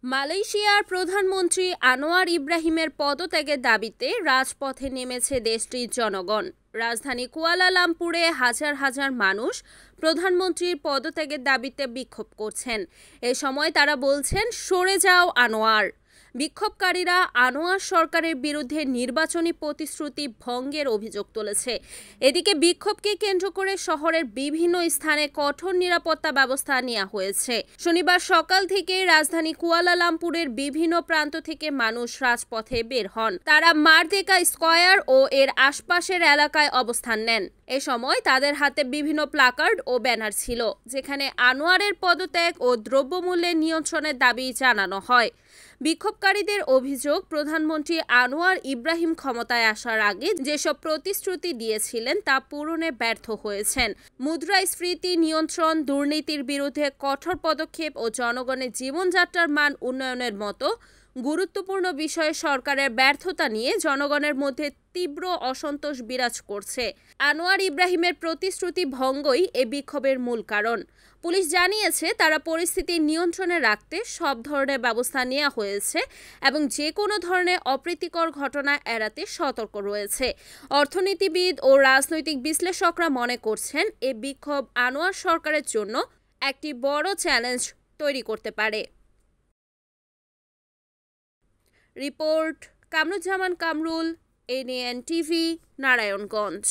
মালয়েশিয়ার প্রধানমন্ত্রী আনোয়ার ইব্রাহিমের পদত্যাগের দাবিতে রাজপথে নেমেছে দেশটির জনগণ। রাজধানী কুয়ালালামপুরে হাজার হাজার মানুষ প্রধানমন্ত্রীর পদত্যাগের দাবিতে বিক্ষোভ করছেন। এ সময় তারা বলছেন, সরে যাও আনোয়ার। বিক্ষোভকারীরা আনোয়ার সরকারের বিরুদ্ধে নির্বাচনী প্রতিশ্রুতি ভঙ্গের অভিযোগ তুলেছে। এদিকে বিক্ষোভকে কেন্দ্র করে শহরের বিভিন্ন স্থানে কঠোর নিরাপত্তা ব্যবস্থা নেওয়া হয়েছে। শনিবার সকাল থেকে রাজধানী কুয়ালালামপুরের বিভিন্ন প্রান্ত থেকে মানুষ রাজপথে বের হন। তারা মারদেকা স্কয়ার ও এর আশপাশের এলাকায় অবস্থান নেন। এ সময় তাদের হাতে বিভিন্ন প্লাকার্ড ও ব্যানার ছিল, যেখানে আনোয়ারের পদত্যাগ ও দ্রব্যমূল্যের নিয়ন্ত্রণের দাবি জানানো হয়। বিক্ষোভকারীদের অভিযোগ, প্রধানমন্ত্রী আনোয়ার ইব্রাহিম ক্ষমতায় আসার আগে যেসব প্রতিশ্রুতি দিয়েছিলেন তা পূরণে ব্যর্থ হয়েছেন। মুদ্রাস্ফীতি নিয়ন্ত্রণ, দুর্নীতির বিরুদ্ধে কঠোর পদক্ষেপ ও জনগণের জীবনযাত্রার মান উন্নয়নের মতো গুরুত্বপূর্ণ বিষয়ে সরকারের ব্যর্থতা নিয়ে জনগণের মধ্যে তীব্র অসন্তোষ বিরাজ করছে। আনোয়ার ইব্রাহিমের প্রতিশ্রুতি ভঙ্গই এ বিক্ষোভের মূল কারণ। পুলিশ জানিয়েছে, তারা পরিস্থিতি নিয়ন্ত্রণে রাখতে সব ধরনের ব্যবস্থা নেওয়া হয়েছে এবং যে কোনো ধরনের অপ্রীতিকর ঘটনা এড়াতে সতর্ক রয়েছে। অর্থনীতিবিদ ও রাজনৈতিক বিশ্লেষকরা মনে করছেন, এ বিক্ষোভ আনোয়ার সরকারের জন্য একটি বড় চ্যালেঞ্জ তৈরি করতে পারে। Report Kamruzzaman Kamrul, NN TV, Narayanganj.